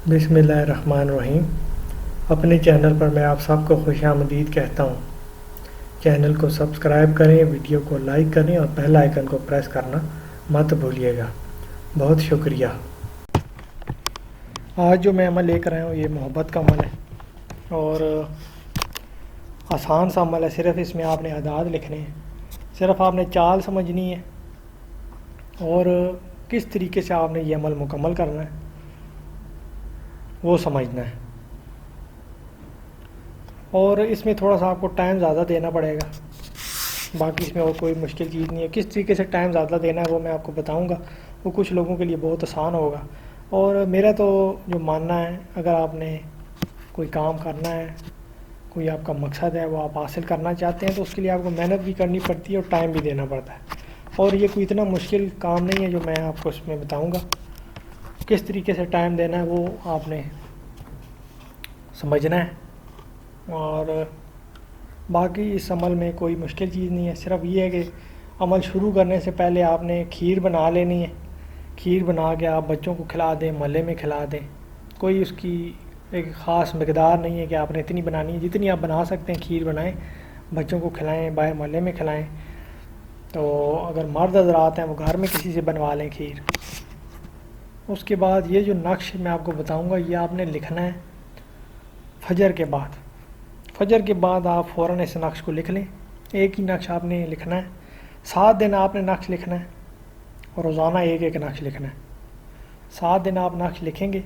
بسم اللہ الرحمن الرحیم۔ اپنے چینل پر میں آپ سب کو خوش آمدید کہتا ہوں۔ چینل کو سبسکرائب کریں، ویڈیو کو لائک کریں اور بیل آئیکن کو پریس کرنا مت بھولیے گا۔ بہت شکریہ۔ آج جو میں عمل لے کر آیا ہوں یہ محبت کا عمل ہے اور آسان سا عمل ہے۔ صرف اس میں آپ نے اعداد لکھنے ہیں، صرف آپ نے چال سمجھنی ہے اور کس طریقے سے آپ نے یہ عمل مکمل کرنا ہے وہ سمجھنا ہے۔ اور اس میں تھوڑا سا آپ کو ٹائم زیادہ دینا پڑے گا، باقی اس میں اور کوئی مشکل چیز نہیں ہے۔ کس طریقے سے ٹائم زیادہ دینا ہے وہ میں آپ کو بتاؤں گا، وہ کچھ لوگوں کے لیے بہت آسان ہوگا۔ اور میرا تو جو ماننا ہے، اگر آپ نے کوئی کام کرنا ہے، کوئی آپ کا مقصد ہے وہ آپ حاصل کرنا چاہتے ہیں، تو اس کے لیے آپ کو محنت بھی کرنی پڑتی ہے اور ٹائم بھی دینا پڑتا ہے۔ اور یہ کوئی اتنا مشکل کام نہیں ہے جو میں آپ کو اس میں بتاؤں گا۔ کس طریقے سے ٹائم دینا ہے وہ آپ نے سمجھنا ہے۔ اور باقی اس عمل میں کوئی مشکل چیز نہیں ہے، صرف یہ ہے کہ عمل شروع کرنے سے پہلے آپ نے کھیر بنا لینی ہے۔ کھیر بنا کے آپ بچوں کو کھلا دیں، محلے میں کھلا دیں۔ کوئی اس کی ایک خاص مقدار نہیں ہے کہ آپ نے اتنی بنانی ہے، جتنی آپ بنا سکتے ہیں کھیر بنائیں، بچوں کو کھلائیں، باہر محلے میں کھلائیں۔ تو اگر مرد حضرات ہیں وہ گھر میں کسی سے بنوا لیں کھیر۔ اس کے بعد یہ جو نقش میں آپ کو بتاؤں گا یہ آپ نے لکھنا ہے فجر کے بعد۔ فجر کے بعد آپ فوراً اس نقش کو لکھ لیں۔ ایک ہی نقش آپ نے لکھنا ہے، 7 دن آپ نے نقش لکھنا ہے اور روزانہ ایک ایک نقش لکھنا ہے۔ 7 دن آپ نقش لکھیں گے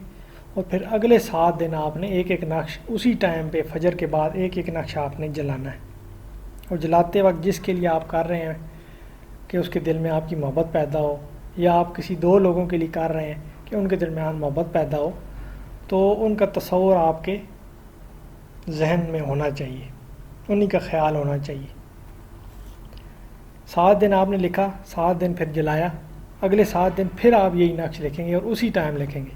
اور پھر اگلے 7 دن آپ نے ایک ایک نقش اسی ٹائم پہ فجر کے بعد ایک ایک نقش آپ نے جلانا ہے۔ اور جلاتے وقت جس کے لیے آپ کر رہے ہیں کہ اس کے دل میں آپ کی محبت پیدا ہو، یا آپ کسی 2 لوگوں کے لیے کر رہے ہیں کہ ان کے درمیان محبت پیدا ہو، تو ان کا تصور آپ کے ذہن میں ہونا چاہیے، انہی کا خیال ہونا چاہیے۔ 7 دن آپ نے لکھا، 7 دن پھر جلایا، اگلے 7 دن پھر آپ یہی نقش لکھیں گے اور اسی ٹائم لکھیں گے،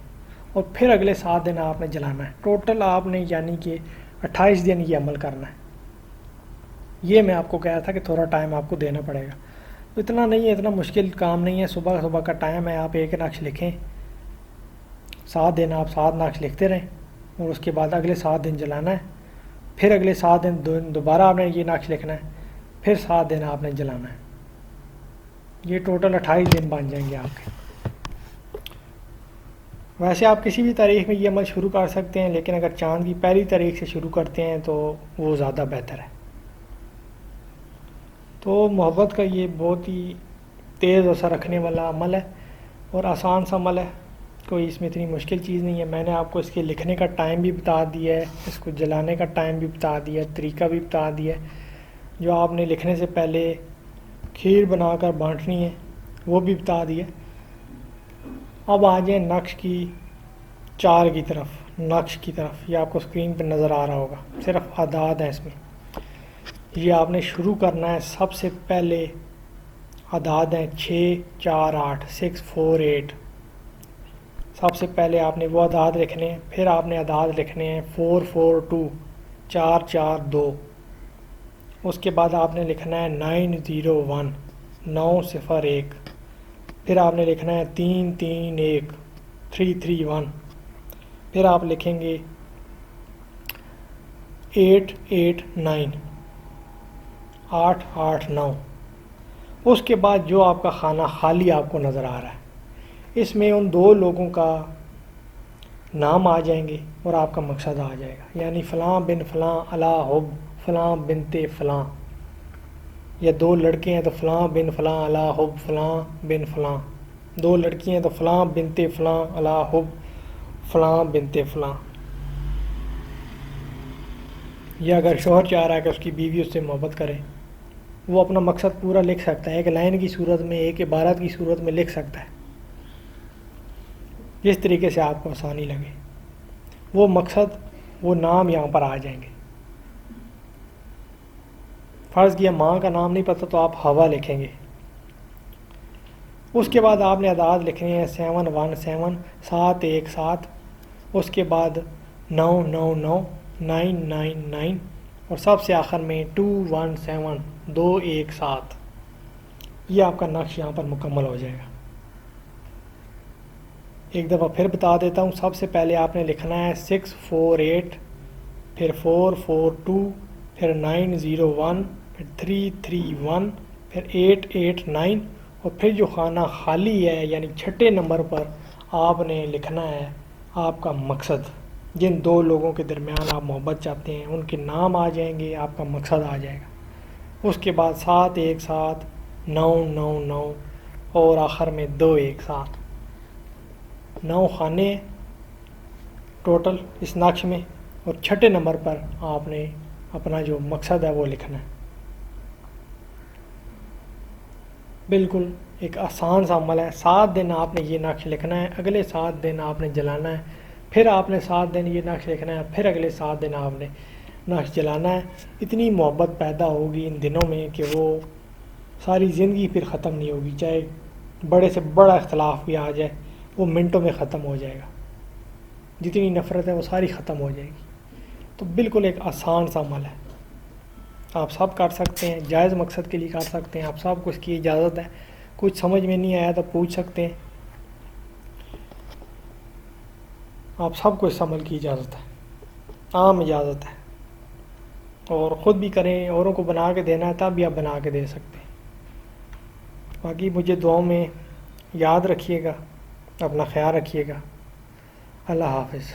اور پھر اگلے 7 دن آپ نے جلانا ہے۔ ٹوٹل آپ نے یعنی کہ 28 دن یہ عمل کرنا ہے۔ یہ میں آپ کو کہا تھا کہ تھوڑا ٹائم آپ کو دینا پڑے گا، اتنا نہیں ہے، اتنا مشکل کام نہیں ہے۔ صبح صبح کا ٹائم ہے، آپ ایک نقش لکھیں، 7 دن آپ 7 نقش لکھتے رہیں اور اس کے بعد اگلے 7 دن جلانا ہے، پھر اگلے 7 دن دوبارہ آپ نے یہ نقش لکھنا ہے، پھر 7 دن آپ نے جلانا ہے۔ یہ ٹوٹل 28 دن بن جائیں گے آپ کے۔ ویسے آپ کسی بھی تاریخ میں یہ عمل شروع کر سکتے ہیں، لیکن اگر چاند کی پہلی تاریخ سے شروع کرتے ہیں تو وہ زیادہ بہتر ہے۔ تو محبت کا یہ بہت ہی تیز اثر رکھنے والا عمل ہے اور آسان سا عمل ہے، کوئی اس میں اتنی مشکل چیز نہیں ہے۔ میں نے آپ کو اس کے لکھنے کا ٹائم بھی بتا دیا ہے، اس کو جلانے کا ٹائم بھی بتا دیا ہے، طریقہ بھی بتا دیا ہے۔ جو آپ نے لکھنے سے پہلے کھیر بنا کر بانٹنی ہے وہ بھی بتا دیا۔ اب آ جائیں نقش کی چال کی طرف، نقش کی طرف۔ یہ آپ کو اسکرین پہ نظر آ رہا ہوگا، صرف اعداد ہیں اس میں۔ یہ آپ نے شروع کرنا ہے، سب سے پہلے اعداد ہیں 6 4 8 6 4 8۔ سب سے پہلے آپ نے وہ اعداد لکھنے ہیں، پھر آپ نے اعداد لکھنے ہیں 4 4 2 4 4 2۔ اس کے بعد آپ نے لکھنا ہے 9 0 1 9 0 1۔ پھر آپ نے لکھنا ہے 3 3 1 3 3 1۔ پھر آپ لکھیں گے 8 8 9 8 8 9۔ اس کے بعد جو آپ کا خانہ خالی آپ کو نظر آ رہا ہے، اس میں ان 2 لوگوں کا نام آ جائیں گے اور آپ کا مقصد آ جائے گا، یعنی فلاں بن فلاں علی حب فلاں بنت فلاں، یا 2 لڑکے ہیں تو فلاں بن فلاں علی حب فلاں بن فلاں، 2 لڑکی ہیں تو فلاں بنت فلاں علی حب فلاں بنت فلاں۔ یا اگر شوہر چاہ رہا ہے کہ اس کی بیوی اس سے محبت کرے، وہ اپنا مقصد پورا لکھ سکتا ہے، ایک لائن کی صورت میں، ایک عبارت کی صورت میں لکھ سکتا ہے، جس طریقے سے آپ کو آسانی لگے۔ وہ مقصد، وہ نام یہاں پر آ جائیں گے۔ فرض کیا ماں کا نام نہیں پتہ تو آپ ہوا لکھیں گے۔ اس کے بعد آپ نے اعداد لکھنے ہیں 7 1 7 7 1 7۔ اس کے بعد 9 9 9 9 9 9، اور سب سے آخر میں 2 1 7 2 1 7۔ یہ آپ کا نقش یہاں پر مکمل ہو جائے گا۔ ایک دفعہ پھر بتا دیتا ہوں. سب سے پہلے آپ نے لکھنا ہے 648، پھر 442، پھر 901، پھر 331، پھر 889، اور پھر جو خانہ خالی ہے یعنی چھٹے نمبر پر آپ نے لکھنا ہے آپ کا مقصد. جن دو لوگوں کے درمیان آپ محبت چاہتے ہیں ان کے نام آ جائیں گے، آپ کا مقصد آ جائے گا. اس کے بعد 7 ایک ساتھ، 9 9 9، اور آخر میں 2 ایک ساتھ. 9 خانے ٹوٹل اس نقش میں، اور چھٹے نمبر پر آپ نے اپنا جو مقصد ہے وہ لکھنا ہے. بالکل ایک آسان سا عمل ہے. 7 دن آپ نے یہ نقش لکھنا ہے، اگلے 7 دن آپ نے جلانا ہے، پھر آپ نے 7 دن یہ نقش لکھنا ہے، پھر اگلے 7 دن آپ نے نقش جلانا ہے. اتنی محبت پیدا ہوگی ان دنوں میں کہ وہ ساری زندگی پھر ختم نہیں ہوگی. چاہے بڑے سے بڑا اختلاف بھی آ جائے وہ منٹوں میں ختم ہو جائے گا. جتنی نفرت ہے وہ ساری ختم ہو جائے گی. تو بالکل ایک آسان سا عمل ہے، آپ سب کر سکتے ہیں، جائز مقصد کے لیے کر سکتے ہیں. آپ سب کو اس کی اجازت ہے. کچھ سمجھ میں نہیں آیا تو پوچھ سکتے ہیں. آپ سب کو اس عمل کی اجازت ہے، عام اجازت ہے. اور خود بھی کریں، اوروں کو بنا کے دینا ہے تب بھی آپ بنا کے دے سکتے ہیں. باقی مجھے دعاؤں میں یاد رکھیے گا، اپنا خیال رکھیے گا. اللہ حافظ.